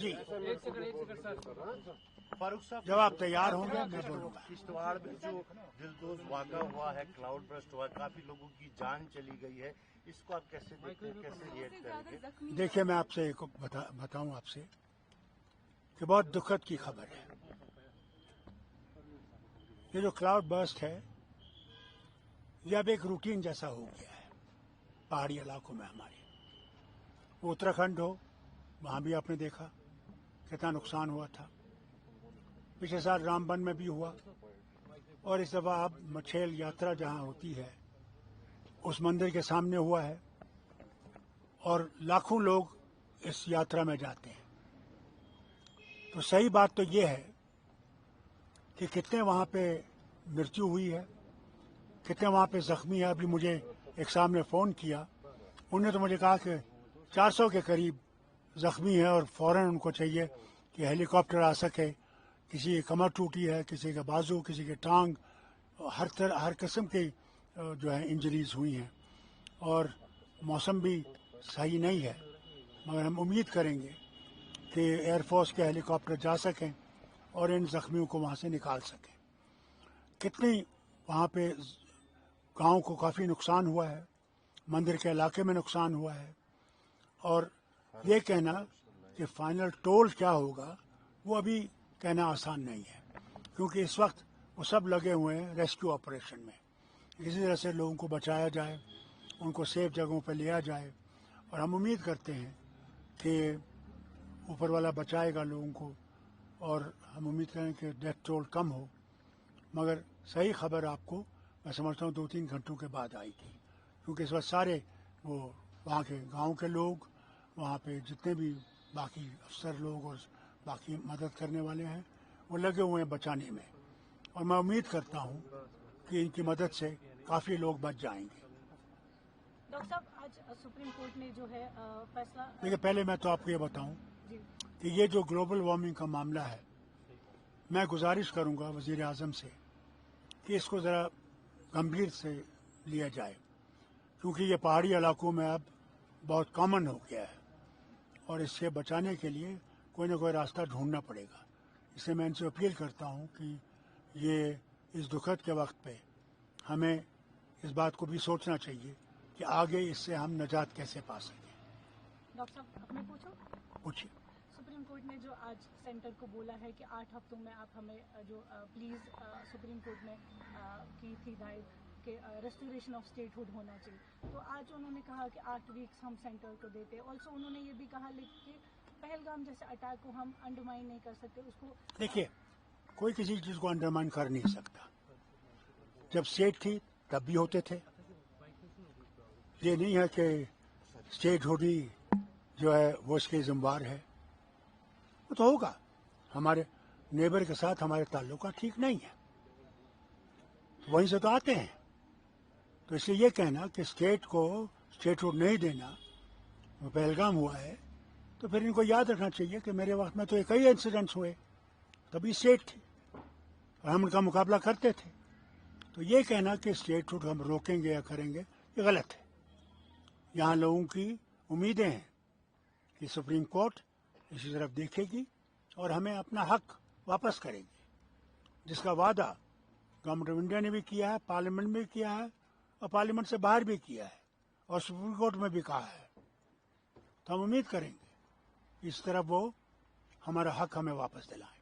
جی ایک سیکنڈ سر فاروق صاحب جب آپ تیار ہوں گے میں بولوں گا. کشتواڑ میں جو دلدوز واقعہ ہوا ہے، کلاؤڈ برسٹ ہوا ہے، کافی لوگوں کی جان چلی گئی ہے، اس کو آپ کیسے دیکھتے ہیں، کیسے ریئیکٹ کریں گے؟ دیکھیے میں آپ سے ایک بتاؤں آپ سے کہ بہت دکھد کی خبر ہے. یہ جو کلاؤڈ برسٹ ہے یہ اب ایک روٹین جیسا ہو گیا ہے پہاڑی علاقوں میں ہمارے. وہ اتراکھنڈ ہو، وہاں بھی آپ نے دیکھا کتنا نقصان ہوا تھا. پچھلے سال رام بن میں بھی ہوا، اور اس دفعہ اب مچھیل یاترا جہاں ہوتی ہے اس مندر کے سامنے ہوا ہے، اور لاکھوں لوگ اس یاترا میں جاتے ہیں. تو صحیح بات تو یہ ہے کہ کتنے وہاں پہ مرتیو ہوئی ہے، کتنے وہاں پہ زخمی ہے. ابھی مجھے ایک صاحب نے فون کیا، انہوں نے تو مجھے کہا کہ 400 کے قریب زخمی ہے، اور فوراً ان کو چاہیے کہ ہیلی کاپٹر آ سکے. کسی کی کمر ٹوٹی ہے، کسی کا بازو، کسی کے ٹانگ، ہر قسم کی جو ہے انجریز ہوئی ہیں. اور موسم بھی صحیح نہیں ہے، مگر ہم امید کریں گے کہ ایئر فورس کے ہیلی کاپٹر جا سکیں اور ان زخمیوں کو وہاں سے نکال سکیں. کتنی وہاں پہ گاؤں کو کافی نقصان ہوا ہے، مندر کے علاقے میں نقصان ہوا ہے. اور یہ کہنا کہ فائنل ٹول کیا ہوگا وہ ابھی کہنا آسان نہیں ہے، کیونکہ اس وقت وہ سب لگے ہوئے ہیں ریسکیو آپریشن میں. اسی طرح سے لوگوں کو بچایا جائے، ان کو سیف جگہوں پہ لیا جائے، اور ہم امید کرتے ہیں کہ اوپر والا بچائے گا لوگوں کو، اور ہم امید کریں کہ ڈیتھ ٹول کم ہو. مگر صحیح خبر آپ کو میں سمجھتا ہوں 2-3 گھنٹوں کے بعد آئی تھی، کیونکہ اس وقت سارے وہ وہاں کے گاؤں کے لوگ، وہاں پہ جتنے بھی باقی افسر لوگ اور باقی مدد کرنے والے ہیں وہ لگے ہوئے ہیں بچانے میں. اور میں امید کرتا ہوں کہ ان کی مدد سے کافی لوگ بچ جائیں گے. ڈاکٹر صاحب آج سپریم کورٹ نے جو ہے فیصلہ، دیکھیے پہلے میں تو آپ کو یہ بتاؤں کہ یہ جو گلوبل وارمنگ کا معاملہ ہے، میں گزارش کروں گا وزیر اعظم سے کہ اس کو ذرا گمبھیر سے لیا جائے، کیونکہ یہ پہاڑی علاقوں میں اب بہت کامن ہو گیا ہے، اور اس سے بچانے کے لیے کوئی نہ کوئی راستہ ڈھونڈنا پڑے گا. اس سے میں ان سے اپیل کرتا ہوں کہ یہ اس دکھد کے وقت پہ ہمیں اس بات کو بھی سوچنا چاہیے کہ آگے اس سے ہم نجات کیسے پا سکیں. ڈاکٹر صاحب اپنے پوچھو. پوچھیے. سپریم کورٹ نے جو آج سینٹر کو بولا ہے کہ 8 ہفتوں میں آپ ہمیں جو پلیز سپریم کورٹ نے کی تھی ہدایت کہ ریسٹوریشن آف اسٹیٹ ہوڈ ہونا چاہیے، تو آج انہوں نے کہا کہ 8 ویکس ہم سینٹر کو دیتے. آلسو انہوں نے یہ بھی کہا کہ پہلگام جیسے اٹیک کو ہم انڈرمائن نہیں کر سکتے. اس کو دیکھیے کوئی کسی چیز کو انڈرمائن کر نہیں سکتا. جب اسٹیٹ تھی تب بھی ہوتے تھے. یہ نہیں ہے کہ اسٹیٹ ہوڈ ہی جو ہے وہ اس کی ذمہ دار ہے. وہ تو ہوگا، ہمارے نیبر کے ساتھ ہمارے تعلقات ٹھیک نہیں ہیں، وہیں سے تو آتے ہیں. تو اس لیے یہ کہنا کہ اسٹیٹ کو اسٹیٹ ہوڈ نہیں دینا، وہ پہلگام ہوا ہے، تو پھر ان کو یاد رکھنا چاہیے کہ میرے وقت میں تو کئی انسیڈنٹس ہوئے، تبھی اسٹیٹ تھی اور ہم ان کا مقابلہ کرتے تھے. تو یہ کہنا کہ اسٹیٹ ہوڈ ہم روکیں گے یا کریں گے، یہ غلط ہے. یہاں لوگوں کی امیدیں ہیں کہ سپریم کورٹ اسی طرف دیکھے گی اور ہمیں اپنا حق واپس کرے گی، جس کا وعدہ گورنمنٹ آف انڈیا نے بھی کیا ہے، پارلیمنٹ میں بھی کیا ہے، اور پارلیمنٹ سے باہر بھی کیا ہے، اور سپریم کورٹ میں بھی کہا ہے. تو ہم امید کریں گے اس طرح وہ ہمارا حق ہمیں واپس دلائیں.